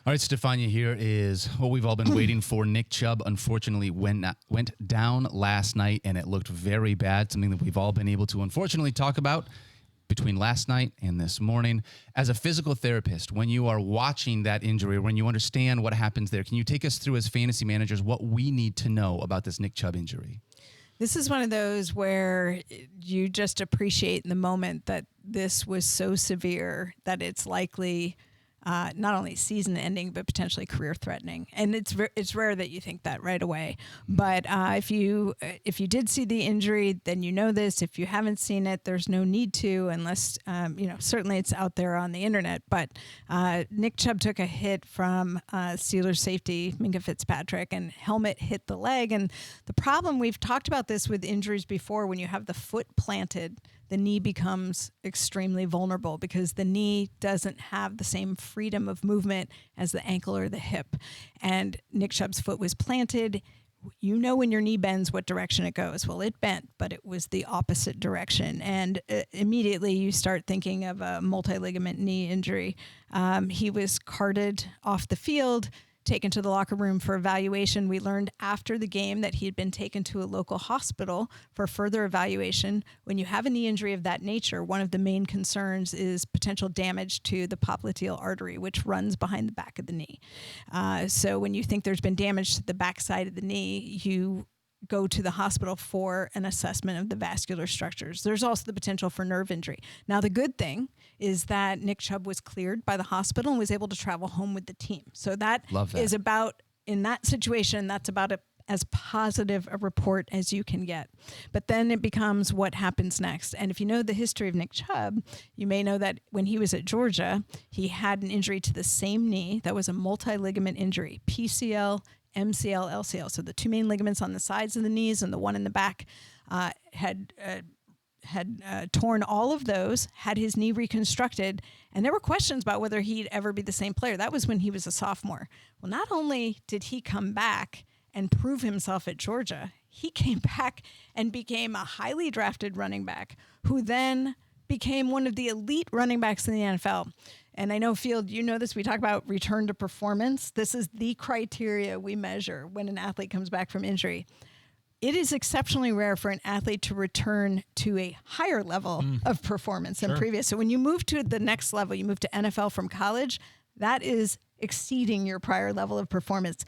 All right, Stephania, here is what we've all been waiting for. Nick Chubb, unfortunately, went down last night, and it looked very bad, something that we've all been able to, unfortunately, talk about between last night and this morning. As a physical therapist, when you are watching that injury, or when you understand what happens there, can you take us through as fantasy managers what we need to know about this Nick Chubb injury? This is one of those where you just appreciate in the moment that this was so severe that it's likely not only season-ending but potentially career-threatening. And it's rare that you think that right away. But if you did see the injury, then you know this. If you haven't seen it, there's no need to, unless certainly it's out there on the internet. But Nick Chubb took a hit from Steelers safety Minkah Fitzpatrick, and helmet hit the leg. And the problem, we've talked about this with injuries before, when you have the foot planted, the knee becomes extremely vulnerable because the knee doesn't have the same freedom of movement as the ankle or the hip. And Nick Chubb's foot was planted. You know when your knee bends what direction it goes. Well, it bent, but it was the opposite direction. And immediately you start thinking of a multi-ligament knee injury. He was carted off the field, taken to the locker room for evaluation. We learned after the game that he had been taken to a local hospital for further evaluation. When you have a knee injury of that nature, one of the main concerns is potential damage to the popliteal artery, which runs behind the back of the knee. So when you think there's been damage to the backside of the knee, you go to the hospital for an assessment of the vascular structures. There's also the potential for nerve injury. Now, the good thing is that Nick Chubb was cleared by the hospital and was able to travel home with the team. So that is about, in that situation, that's about as positive a report as you can get. But then it becomes what happens next. And if you know the history of Nick Chubb, you may know that when he was at Georgia, he had an injury to the same knee that was a multi-ligament injury, PCL, MCL, LCL. So the two main ligaments on the sides of the knees and the one in the back had torn all of those, had his knee reconstructed, and there were questions about whether he'd ever be the same player. That was when he was a sophomore. Well, not only did he come back and prove himself at Georgia, he came back and became a highly drafted running back who then became one of the elite running backs in the NFL. And I know, Field, you know this, we talk about return to performance. This is the criteria we measure when an athlete comes back from injury. It is exceptionally rare for an athlete to return to a higher level of performance than previous. So when you move to the next level, you move to NFL from college, that is exceeding your prior level of performance.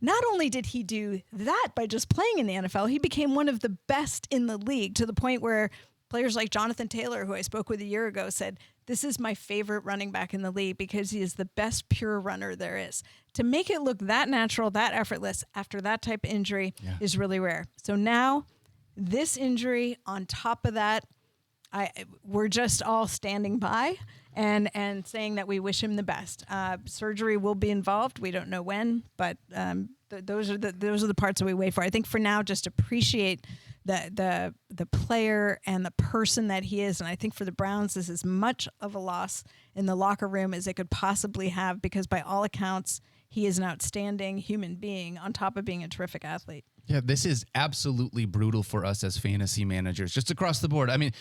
Not only did he do that by just playing in the NFL, he became one of the best in the league, to the point where players like Jonathan Taylor, who I spoke with a year ago, said, "This is my favorite running back in the league because he is the best pure runner there is." To make it look that natural, that effortless after that type of injury is really rare. So now this injury on top of that, we're just all standing by and saying that we wish him the best. Surgery will be involved. We don't know when, but those are the parts that we wait for. I think for now, just appreciate the player and the person that he is. And I think for the Browns, this is much of a loss in the locker room as it could possibly have, because by all accounts, he is an outstanding human being on top of being a terrific athlete. Yeah, this is absolutely brutal for us as fantasy managers, just across the board. I mean,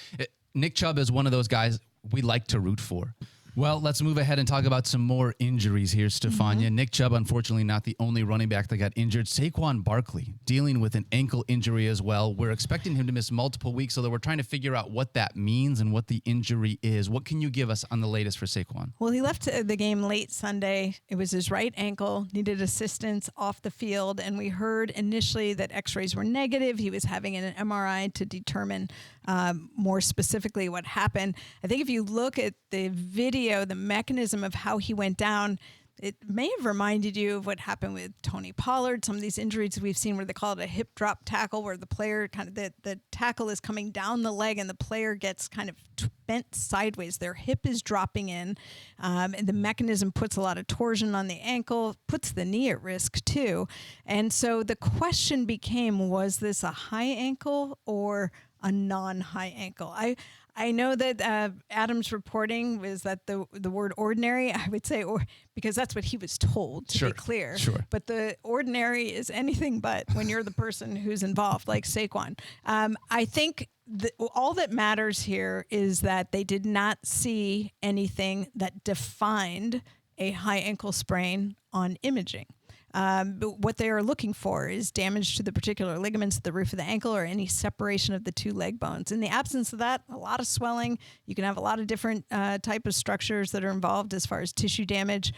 Nick Chubb is one of those guys we like to root for. Well, let's move ahead and talk about some more injuries here, Stephania. Nick Chubb, unfortunately, not the only running back that got injured. Saquon Barkley dealing with an ankle injury as well. We're expecting him to miss multiple weeks, although we're trying to figure out what that means and what the injury is. What can you give us on the latest for Saquon? Well, he left the game late Sunday. It was his right ankle, needed assistance off the field, and we heard initially that x-rays were negative. He was having an MRI to determine more specifically what happened. I think if you look at the video, the mechanism of how he went down, it may have reminded you of what happened with Tony Pollard. Some of these injuries we've seen where they call it a hip drop tackle, where the player the tackle is coming down the leg and the player gets kind of bent sideways. Their hip is dropping in, and the mechanism puts a lot of torsion on the ankle, puts the knee at risk too. And so the question became, was this a high ankle or a non-high ankle? I know that Adam's reporting was that the word ordinary, I would say, or because that's what he was told, to be clear. Sure. But the ordinary is anything but when you're the person who's involved, like Saquon. I think all that matters here is that they did not see anything that defined a high ankle sprain on imaging. But what they are looking for is damage to the particular ligaments at the roof of the ankle or any separation of the two leg bones. In the absence of that, a lot of swelling. You can have a lot of different type of structures that are involved as far as tissue damage.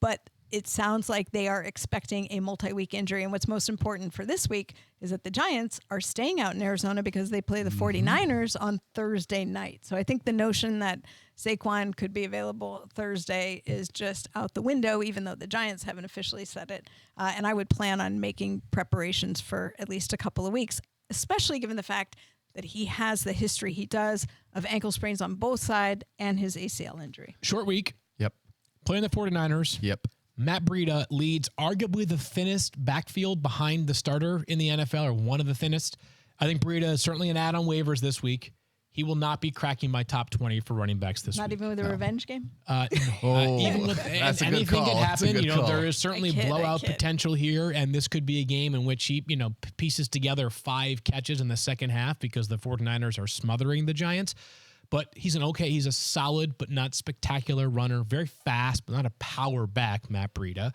But it sounds like they are expecting a multi-week injury. And what's most important for this week is that the Giants are staying out in Arizona because they play the 49ers on Thursday night. So I think the notion that Saquon could be available Thursday is just out the window, even though the Giants haven't officially said it. And I would plan on making preparations for at least a couple of weeks, especially given the fact that he has the history he does of ankle sprains on both sides and his ACL injury. Short week. Yep. Playing the 49ers. Yep. Matt Breida leads arguably the thinnest backfield behind the starter in the NFL, or one of the thinnest. I think Breida is certainly an add on waivers this week. He will not be cracking my top 20 for running backs this week. Not even with a revenge game? Even with that's anything a good call. could happen. That's a good call. There is certainly blowout potential here, and this could be a game in which he, pieces together 5 catches in the second half because the 49ers are smothering the Giants. But he's a solid but not spectacular runner, very fast but not a power back, Matt Breida.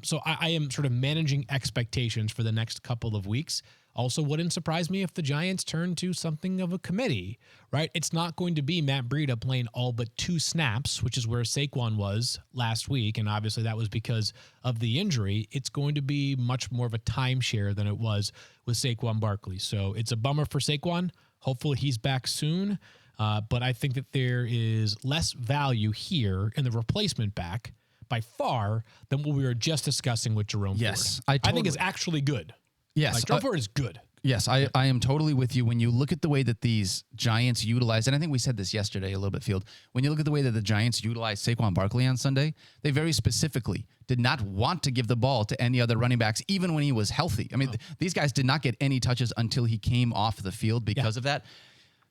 So I am sort of managing expectations for the next couple of weeks. Also, wouldn't surprise me if the Giants turn to something of a committee, right? It's not going to be Matt Breida playing all but 2 snaps, which is where Saquon was last week, and obviously that was because of the injury. It's going to be much more of a timeshare than it was with Saquon Barkley. So it's a bummer for Saquon. Hopefully he's back soon. But I think that there is less value here in the replacement back by far than what we were just discussing with Jerome Yes, Ford. I think is actually good. Yes. Jerome Ford is good. Yes, I am totally with you. When you look at the way that these Giants utilize, and I think we said this yesterday a little bit, Field, when you look at the way that the Giants utilized Saquon Barkley on Sunday, they very specifically did not want to give the ball to any other running backs, even when he was healthy. I mean, these guys did not get any touches until he came off the field because of that.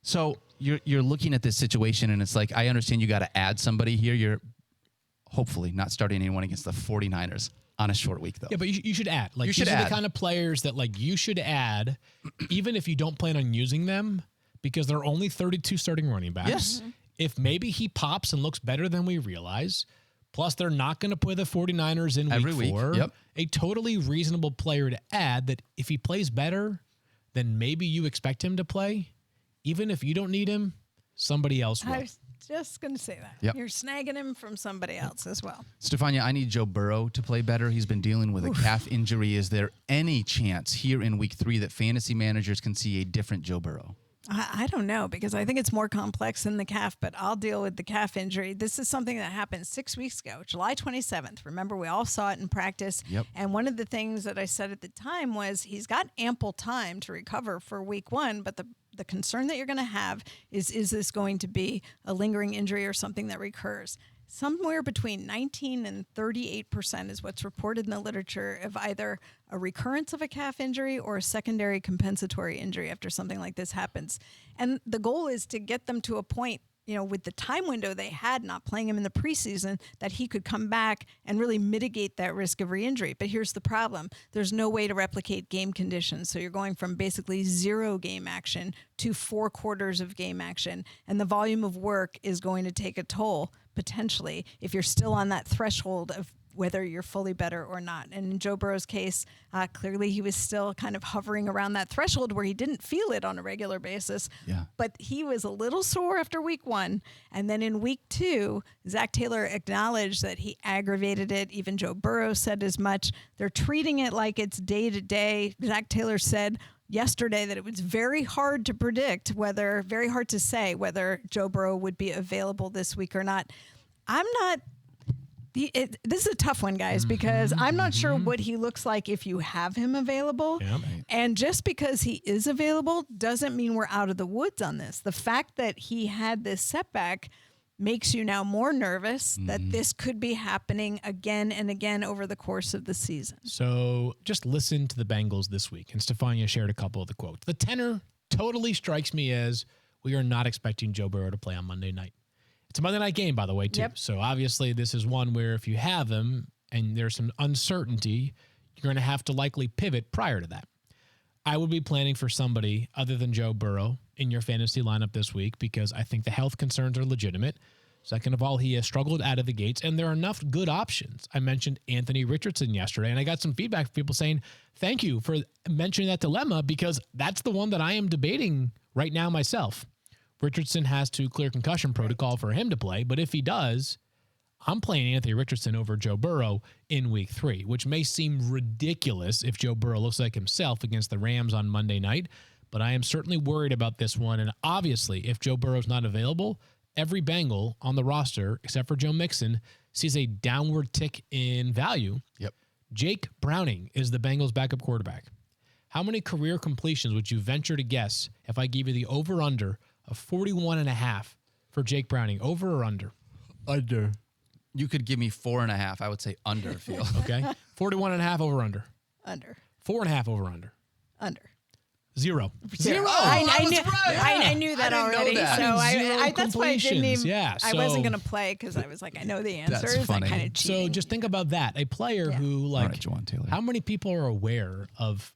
So you're looking at this situation, and it's like, I understand you got to add somebody here. You're hopefully not starting anyone against the 49ers on a short week, though. Yeah, but you should add. Like, these are the kind of players that, like, you should add, even if you don't plan on using them, because there are only 32 starting running backs. Yes. If maybe he pops and looks better than we realize, plus they're not going to play the 49ers in every week 4. Yep. A totally reasonable player to add that if he plays better, then maybe you expect him to play. Even if you don't need him, somebody else will. I was just going to say that. Yep. You're snagging him from somebody else as well. Stephania, I need Joe Burrow to play better. He's been dealing with a calf injury. Is there any chance here in week 3 that fantasy managers can see a different Joe Burrow? I don't know, because I think it's more complex than the calf, but I'll deal with the calf injury. This is something that happened 6 weeks ago, July 27th. Remember, we all saw it in practice. Yep. And one of the things that I said at the time was he's got ample time to recover for week 1, but the concern that you're going to have is this going to be a lingering injury or something that recurs? Somewhere between 19 and 38% is what's reported in the literature of either a recurrence of a calf injury or a secondary compensatory injury after something like this happens. And the goal is to get them to a point, with the time window they had not playing him in the preseason, that he could come back and really mitigate that risk of re-injury. But here's the problem. There's no way to replicate game conditions. So you're going from basically 0 game action to 4 quarters of game action. And the volume of work is going to take a toll, potentially, if you're still on that threshold of whether you're fully better or not. And in Joe Burrow's case, clearly he was still kind of hovering around that threshold where he didn't feel it on a regular basis. Yeah. But he was a little sore after week 1. And then in week 2, Zach Taylor acknowledged that he aggravated it. Even Joe Burrow said as much. They're treating it like it's day to day. Zach Taylor said yesterday that it was very hard to say whether Joe Burrow would be available this week or not. This is a tough one, guys, because I'm not sure what he looks like if you have him available. Yep. And just because he is available doesn't mean we're out of the woods on this. The fact that he had this setback makes you now more nervous that this could be happening again and again over the course of the season. So just listen to the Bengals this week. And Stephania shared a couple of the quotes. The tenor totally strikes me as we are not expecting Joe Burrow to play on Monday night. It's a Monday night game, by the way, too. Yep. So obviously this is one where if you have him and there's some uncertainty, you're going to have to likely pivot prior to that. I would be planning for somebody other than Joe Burrow in your fantasy lineup this week because I think the health concerns are legitimate. Second of all, he has struggled out of the gates, and there are enough good options. I mentioned Anthony Richardson yesterday, and I got some feedback from people saying, thank you for mentioning that dilemma, because that's the one that I am debating right now myself. Richardson has to clear concussion protocol for him to play, but if he does, I'm playing Anthony Richardson over Joe Burrow in week 3, which may seem ridiculous if Joe Burrow looks like himself against the Rams on Monday night, but I am certainly worried about this one, and obviously, if Joe Burrow's not available, every Bengal on the roster, except for Joe Mixon, sees a downward tick in value. Yep. Jake Browning is the Bengals' backup quarterback. How many career completions would you venture to guess if I gave you the over-under of 41.5 for Jake Browning? Over or under? Under. You could give me 4.5. I would say under, feel. Okay. 41.5 over-under. Under. 4.5 over-under. Under. 0. Zero. I knew that I didn't know already. that. So I that's why I didn't completions. even. Yeah, I so- wasn't going to play because I was like, I know the answers. That's funny. Kind of cheating. So just think about that. A player who, All like, right, Juwan Taylor. how many people are aware of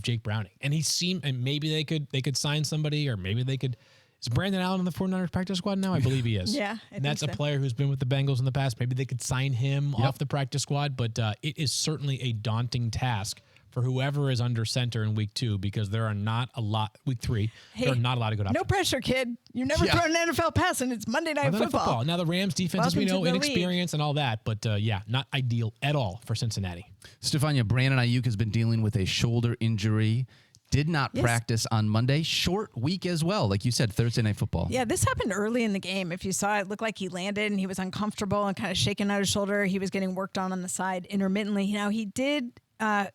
Jake Browning? And he seemed, and maybe they could sign somebody, or maybe they could. Is Brandon Allen on the 49ers practice squad now? I believe he is. Yeah, I and that's think a so. player who's been with the Bengals in the past. Maybe they could sign him off the practice squad, but it is certainly a daunting task for whoever is under center in week 2, because there are not a lot, week 3, there are not a lot of good options. No pressure, kid. You've never thrown an NFL pass, and it's Monday Night Football. Now the Rams defense, as we Welcome know, to the league. inexperience and all that, but not ideal at all for Cincinnati. Stephania, Brandon Aiyuk has been dealing with a shoulder injury. Did not practice on Monday. Short week as well. Like you said, Thursday Night Football. Yeah, this happened early in the game. If you saw it, looked like he landed and he was uncomfortable and kind of shaking out his shoulder. He was getting worked on the side intermittently. Now, he did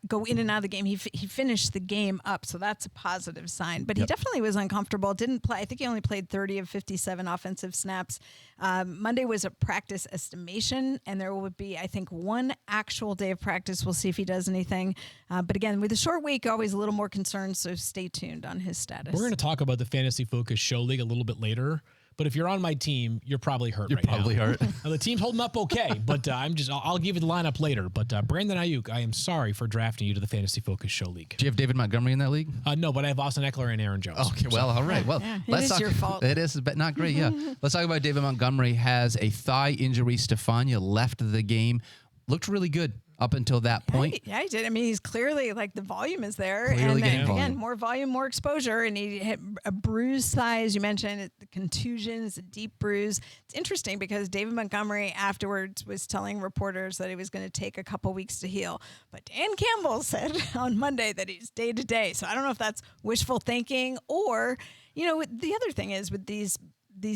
go in and out of the game. He finished the game up, so that's a positive sign. But he definitely was uncomfortable. Didn't play. I think he only played 30 of 57 offensive snaps. Monday was a practice estimation, and there will be, I think, one actual day of practice. We'll see if he does anything. But again, with a short week, always a little more concerned, so stay tuned on his status. We're going to talk about the Fantasy Focus Show League a little bit later. But if you're on my team, you're probably hurt right now. You're probably hurt. Now, the team's holding up okay, but I'll give you the lineup later. But Brandon Aiyuk, I am sorry for drafting you to the Fantasy Focus Show League. Do you have David Montgomery in that league? No, but I have Austin Eckler and Aaron Jones. Okay, well, all right. Well, it is your fault. It is, but not great. Yeah. Let's talk about David Montgomery. Has a thigh injury. Stephania left the game. Looked really good up until that point. Yeah, he did. I mean, he's clearly, like, the volume is there. Clearly and getting then, volume. again, more volume, more exposure. And he hit a bruised thigh, as you mentioned, the contusions, a deep bruise. It's interesting because David Montgomery afterwards was telling reporters that he was going to take a couple weeks to heal. But Dan Campbell said on Monday that he's day to day. So I don't know if that's wishful thinking or, the other thing is with these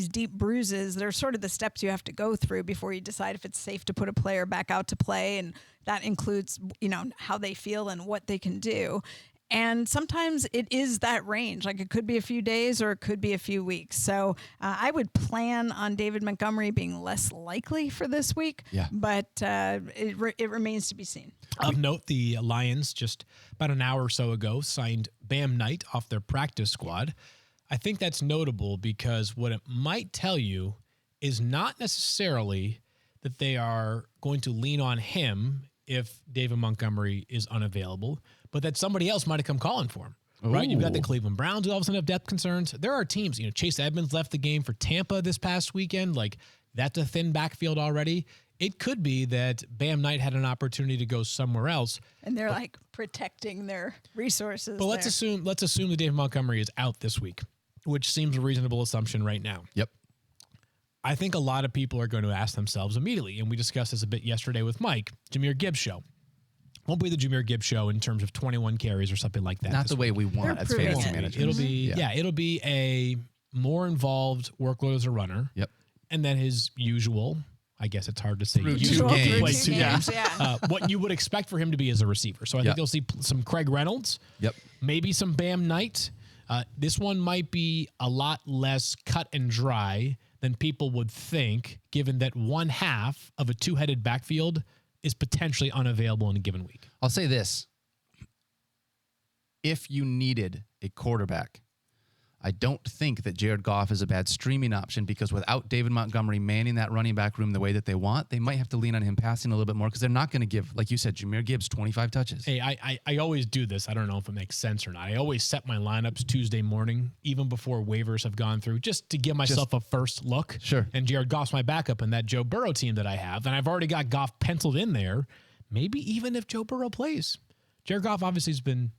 deep bruises, they're sort of the steps you have to go through before you decide if it's safe to put a player back out to play. And that includes, how they feel and what they can do. And sometimes it is that range. Like, it could be a few days or it could be a few weeks. So I would plan on David Montgomery being less likely for this week. Yeah. But it remains to be seen. Of note, the Lions just about an hour or so ago signed Bam Knight off their practice squad. I think that's notable because what it might tell you is not necessarily that they are going to lean on him if David Montgomery is unavailable, but that somebody else might have come calling for him. Right? You've got the Cleveland Browns who all of a sudden have depth concerns. There are teams, Chase Edmonds left the game for Tampa this past weekend. Like, that's a thin backfield already. It could be that Bam Knight had an opportunity to go somewhere else. And they're like protecting their resources. But let's assume that David Montgomery is out this week, which seems a reasonable assumption right now. Yep. I think a lot of people are going to ask themselves immediately, and we discussed this a bit yesterday with Mike, Jahmyr Gibbs show. Won't be the Jahmyr Gibbs show in terms of 21 carries or something like that. Not the way we want They're as proving fantasy it. managers. It'll be it'll be a more involved workload as a runner. Yep. And then his usual, I guess it's hard to say. Through usual, two games. play two Yeah. games. Yeah. What you would expect for him to be as a receiver. So I think you'll see some Craig Reynolds. Yep. Maybe some Bam Knight. This one might be a lot less cut and dry than people would think, given that one half of a two-headed backfield is potentially unavailable in a given week. I'll say this. If you needed a quarterback, I don't think that Jared Goff is a bad streaming option because without David Montgomery manning that running back room the way that they want, they might have to lean on him passing a little bit more because they're not going to give, like you said, Jahmyr Gibbs 25 touches. Hey, I always do this. I don't know if it makes sense or not. I always set my lineups Tuesday morning, even before waivers have gone through, just to give myself a first look. Sure. And Jared Goff's my backup in that Joe Burrow team that I have, and I've already got Goff penciled in there. Maybe even if Joe Burrow plays, Jared Goff obviously has been.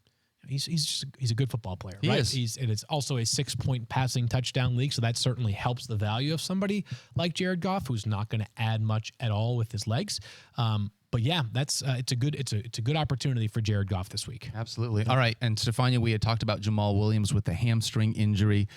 He's a good football player, right? And it's also a 6-point passing touchdown league, so that certainly helps the value of somebody like Jared Goff, who's not going to add much at all with his legs. But yeah, that's it's a good opportunity for Jared Goff this week. Absolutely. All right, and Stephania, we had talked about Jamal Williams with the hamstring injury.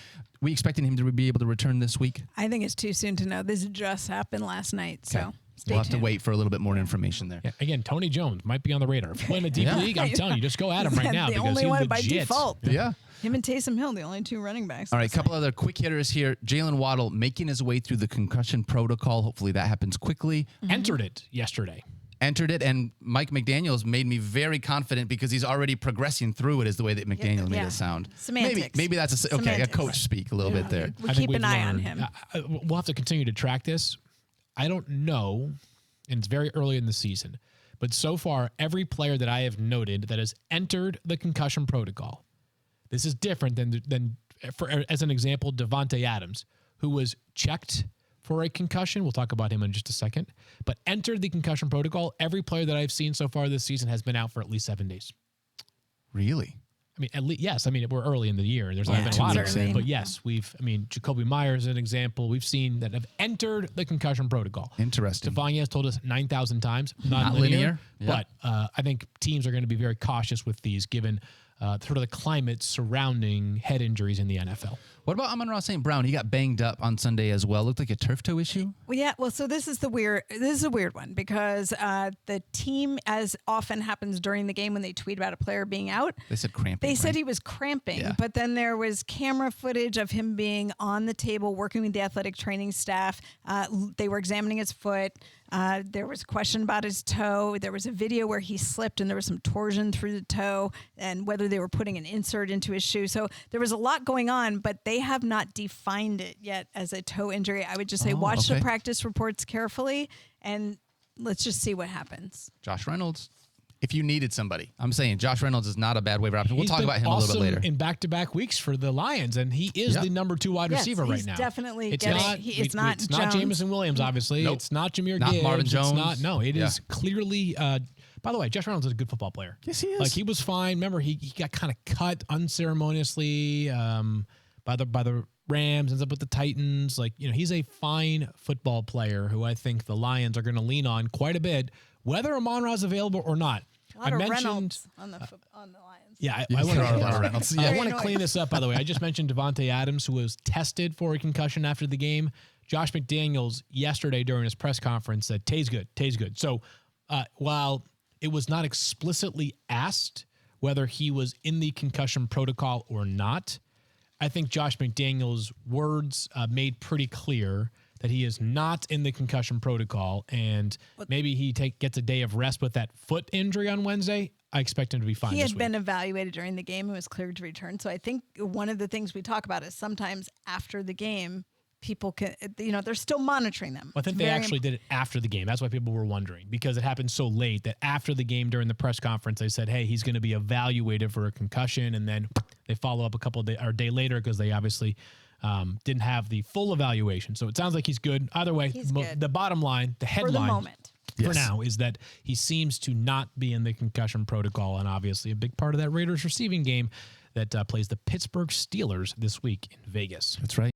We expecting him to be able to return this week? I think it's too soon to know. This just happened last night, so. We'll have to wait for a little bit more information there. Yeah, again, Tony Jones might be on the radar. If you're playing a deep league, I'm telling you, just go at him right now. The because only he's one legit. by default. Yeah. Him and Taysom Hill, the only 2 running backs. All right, a couple other quick hitters here. Jalen Waddle making his way through the concussion protocol. Hopefully that happens quickly. Entered it yesterday. Entered it, and Mike McDaniels made me very confident because he's already progressing through it is the way that McDaniels made it sound. Semantics. Maybe that's a coach speak a little bit there. We keep an eye on him. We'll have to continue to track this. I don't know, and it's very early in the season, but so far, every player that I have noted that has entered the concussion protocol, this is different than as an example, Davante Adams, who was checked for a concussion. We'll talk about him in just a second, but entered the concussion protocol. Every player that I've seen so far this season has been out for at least 7 days. Really? I mean, at least, yes. I mean, we're early in the year. There's not been a lot of them, but yes, Jacoby Myers is an example. We've seen that have entered the concussion protocol. Interesting. Stephania has told us 9,000 times, not linear. Yeah. But I think teams are going to be very cautious with these given sort of the climate surrounding head injuries in the NFL. What about Amon-Ra St. Brown? He got banged up on Sunday as well. Looked like a turf toe issue. Well, yeah. Well, so this is a weird one because the team, as often happens during the game when they tweet about a player being out, they said cramping. They said he was cramping, but then there was camera footage of him being on the table working with the athletic training staff. They were examining his foot. There was a question about his toe. There was a video where he slipped and there was some torsion through the toe and whether they were putting an insert into his shoe. So there was a lot going on, but they have not defined it yet as a toe injury. I would just say watch the practice reports carefully and let's just see what happens. Josh Reynolds. If you needed somebody, I'm saying Josh Reynolds is not a bad waiver option. We'll talk about him a little bit later. In back-to-back weeks for the Lions, and he is the number 2 wide receiver right now. Definitely. It's not Jameson Williams, obviously. Nope. It's not Jahmyr Gibbs. Not Marvin Jones. It is clearly. By the way, Josh Reynolds is a good football player. Yes, he is. Like he was fine. Remember, he got kind of cut unceremoniously by the Rams, ends up with the Titans. Like, he's a fine football player who I think the Lions are going to lean on quite a bit, whether Amon-Ra is available or not. A lot of Reynolds on the Lions. Yeah, I want to clean this up, by the way. I just mentioned Davante Adams, who was tested for a concussion after the game. Josh McDaniels yesterday during his press conference said, Tay's good. So while it was not explicitly asked whether he was in the concussion protocol or not, I think Josh McDaniels' words made pretty clear that he is not in the concussion protocol, and maybe he gets a day of rest with that foot injury on Wednesday. I expect him to be fine. He had been evaluated during the game and was cleared to return. So I think one of the things we talk about is sometimes after the game, people can, they're still monitoring them. Well, I think they actually did it after the game. That's why people were wondering, because it happened so late that after the game during the press conference, they said, hey, he's going to be evaluated for a concussion. And then they follow up a day later because they obviously didn't have the full evaluation. So it sounds like he's good. Either way, the bottom line, the headline for the moment. For now is that he seems to not be in the concussion protocol, and obviously a big part of that Raiders receiving game that plays the Pittsburgh Steelers this week in Vegas. That's right.